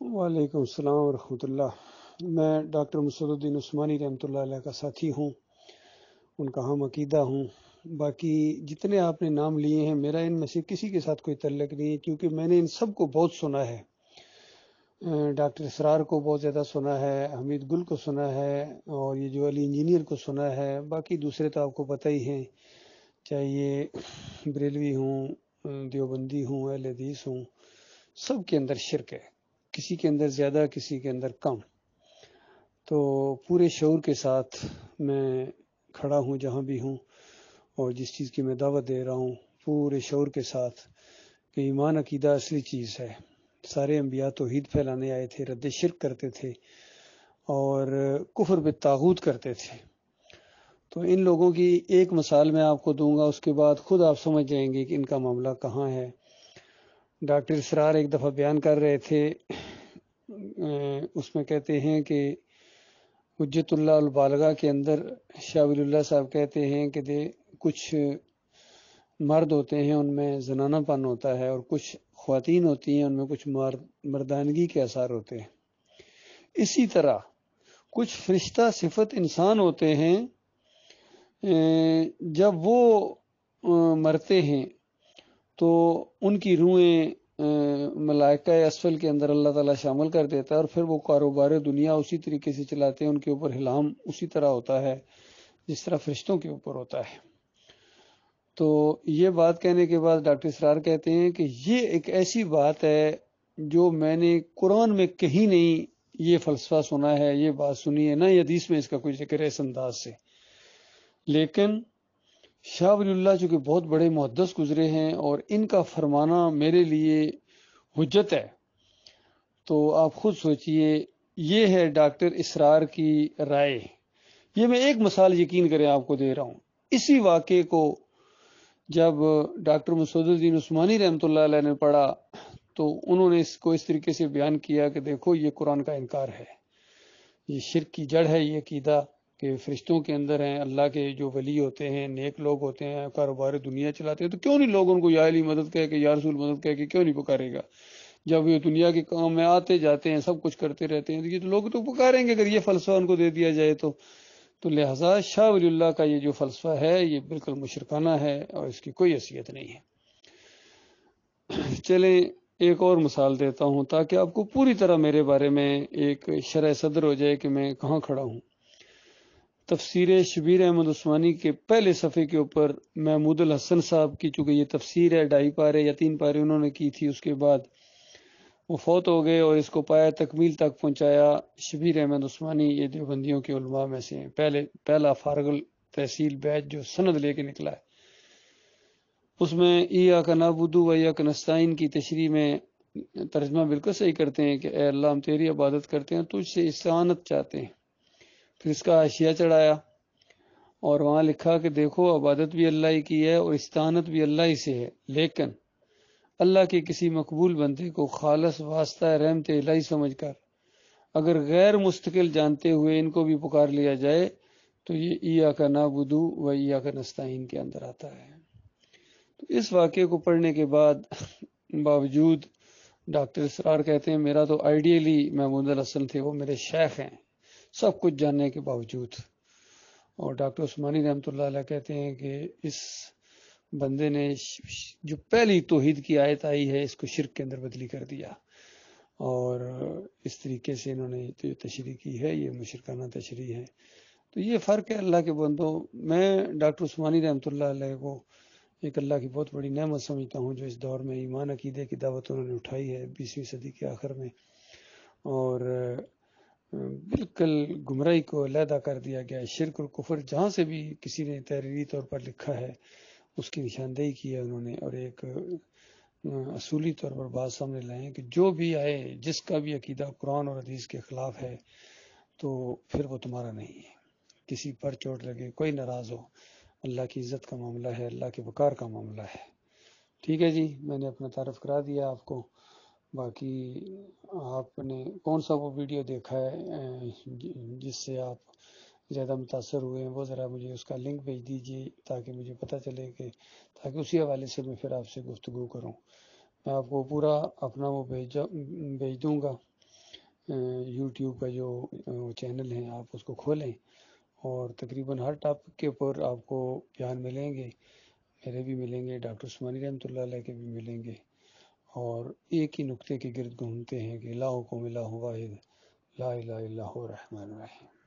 وعلیکم السلام ورحمۃ اللہ۔ میں ڈاکٹر مسعود الدین عثمانی رحمۃ اللہ علیہ کا ساتھی ہوں، ان کا ہم عقیدہ ہوں۔ باقی جتنے آپ نے نام لیے ہیں، میرا ان میں سے کسی کے ساتھ کوئی تعلق نہیں ہے، کیونکہ میں نے ان سب کو بہت سنا ہے۔ ڈاکٹر اسرار کو بہت زیادہ سنا ہے، حمید گل کو سنا ہے، اور یہ جو علی انجینئر کو سنا ہے۔ باقی دوسرے تو آپ کو پتہ ہی ہیں، چاہے یہ بریلوی ہوں، دیوبندی ہوں، اہل حدیث ہوں، سب کے اندر شرک ہے، کسی کے اندر زیادہ کسی کے اندر کم۔ تو پورے شعور کے ساتھ میں کھڑا ہوں جہاں بھی ہوں، اور جس چیز کی میں دعوت دے رہا ہوں پورے شعور کے ساتھ کہ ایمان عقیدہ اصلی چیز ہے۔ سارے انبیاء توحید پھیلانے آئے تھے، رد شرک کرتے تھے اور کفر بالطاغوت کرتے تھے۔ تو ان لوگوں کی ایک مثال میں آپ کو دوں گا، اس کے بعد خود آپ سمجھ جائیں گے کہ ان کا معاملہ کہاں ہے۔ ڈاکٹر اسرار ایک دفعہ بیان کر رہے تھے، اس میں کہتے ہیں کہ حجت اللہ البالغہ کے اندر شاہ ولی اللہ صاحب کہتے ہیں کہ کچھ مرد ہوتے ہیں ان میں زنانہ پن ہوتا ہے، اور کچھ خواتین ہوتی ہیں ان میں کچھ مردانگی کے اثار ہوتے ہیں۔ اسی طرح کچھ فرشتہ صفت انسان ہوتے ہیں، جب وہ مرتے ہیں تو ان کی روحیں ملائکہ اسفل کے اندر اللہ تعالیٰ شامل کر دیتا ہے، اور پھر وہ کاروبار دنیا اسی طریقے سے چلاتے ہیں۔ ان کے اوپر الہام اسی طرح ہوتا ہے جس طرح فرشتوں کے اوپر ہوتا ہے۔ تو یہ بات کہنے کے بعد ڈاکٹر اسرار کہتے ہیں کہ یہ ایک ایسی بات ہے جو میں نے قرآن میں کہیں نہیں یہ فلسفہ سنا ہے، یہ بات سنی ہے، نہ یہ حدیث میں اس کا کوئی ذکر ہے اس انداز سے۔ لیکن شاہ ولی اللہ چونکہ بہت بڑے محدث گزرے ہیں اور ان کا فرمانا میرے لیے حجت ہے، تو آپ خود سوچئے، یہ ہے ڈاکٹر اسرار کی رائے۔ یہ میں ایک مثال یقین کریں آپ کو دے رہا ہوں۔ اسی واقعے کو جب ڈاکٹر مسعود الدین عثمانی رحمۃ اللہ علیہ نے پڑھا تو انہوں نے اس کو اس طریقے سے بیان کیا کہ دیکھو یہ قرآن کا انکار ہے، یہ شرک کی جڑ ہے، یہ عقیدہ کہ فرشتوں کے اندر ہیں، اللہ کے جو ولی ہوتے ہیں، نیک لوگ ہوتے ہیں، کاروبار دنیا چلاتے ہیں، تو کیوں نہیں لوگ ان کو یا علی مدد کہہ کے، یا رسول مدد کہہ کے کیوں نہیں پکارے گا؟ جب یہ دنیا کے کام میں آتے جاتے ہیں، سب کچھ کرتے رہتے ہیں، تو لوگ تو پکاریں گے اگر یہ فلسفہ ان کو دے دیا جائے تو لہذا شاہ ولی اللہ کا یہ جو فلسفہ ہے یہ بالکل مشرکانہ ہے اور اس کی کوئی حیثیت نہیں ہے۔ چلیں ایک اور مثال دیتا ہوں تاکہ آپ کو پوری طرح میرے بارے میں ایک شرح صدر ہو جائے کہ میں کہاں کھڑا ہوں۔ تفسیر شبیر احمد عثمانی کے پہلے صفحے کے اوپر محمود الحسن صاحب کی، چونکہ یہ تفسیر ہے 2.5 پارے یا 3 پارے انہوں نے کی تھی، اس کے بعد وہ فوت ہو گئے، اور اس کو پایا تکمیل تک پہنچایا شبیر احمد عثمانی، یہ دیوبندیوں کے علماء میں سے پہلا فارغ التحصیل بیچ جو سند لے کے نکلا ہے۔ اس میں ایاک نعبد و ایاک نستعین کی تشریح میں ترجمہ بالکل صحیح کرتے ہیں کہ اے اللہ ہم تیری عبادت کرتے ہیں، تجھ سے استعانت چاہتے ہیں۔ پھر اس کا حاشیہ چڑھایا اور وہاں لکھا کہ دیکھو عبادت بھی اللہ ہی کی ہے اور استعانت بھی اللہ ہی سے ہے، لیکن اللہ کے کسی مقبول بندے کو خالص واسطہ رحمت الہی سمجھ کر اگر غیر مستقل جانتے ہوئے ان کو بھی پکار لیا جائے تو یہ ایاک نعبد و ایاک نستعین کے اندر آتا ہے۔ تو اس واقعے کو پڑھنے کے بعد باوجود ڈاکٹر اسرار کہتے ہیں میرا تو آئیڈیلی محمود الحسن تھے، وہ میرے شیخ ہیں سب کچھ جاننے کے باوجود، اور ڈاکٹر عثمانی رحمۃ اللہ علیہ کہتے ہیں کہ اس بندے نے جو پہلی توحید کی آیت آئی ہے اس کو شرک کے اندر بدلی کر دیا، اور اس طریقے سے انہوں نے جو تشریح کی ہے یہ مشرکانہ تشریح ہے۔ تو یہ فرق ہے اللہ کے بندوں۔ میں ڈاکٹر عثمانی رحمۃ اللہ علیہ کو ایک اللہ کی بہت بڑی نعمت سمجھتا ہوں جو اس دور میں ایمان عقیدے کی دعوت انہوں نے اٹھائی ہے 20ویں صدی کے آخر میں، اور بالکل گمراہی کو علیحدہ کر دیا گیا ہے۔ شرک اور کفر جہاں سے بھی کسی نے تحریری طور پر لکھا ہے اس کی نشاندہی کی ہے انہوں نے، اور ایک اصولی طور پر بات سامنے لائے ہیں کہ جو بھی آئے جس کا بھی عقیدہ قرآن اور حدیث کے خلاف ہے تو پھر وہ تمہارا نہیں ہے۔ کسی پر چوٹ لگے، کوئی ناراض ہو، اللہ کی عزت کا معاملہ ہے، اللہ کے وقار کا معاملہ ہے۔ ٹھیک ہے جی، میں نے اپنا تعارف کرا دیا آپ کو۔ باقی آپ نے کون سا وہ ویڈیو دیکھا ہے جس سے آپ زیادہ متاثر ہوئے ہیں، وہ ذرا مجھے اس کا لنک بھیج دیجیے تاکہ مجھے پتہ چلے کہ تاکہ اسی حوالے سے میں پھر آپ سے گفتگو کروں۔ میں آپ کو پورا اپنا وہ بھیج دوں گا، یوٹیوب کا جو چینل ہے آپ اس کو کھولیں، اور تقریباً ہر ٹاپک کے اوپر آپ کو بیان ملیں گے، میرے بھی ملیں گے، ڈاکٹر عثمانی رحمۃ اللہ علیہ کے بھی ملیں گے، اور ایک ہی نقطے کے گرد گھومتے ہیں کہ لا حکم الا ہوا لا الہ الا هو الرحمن الرحیم۔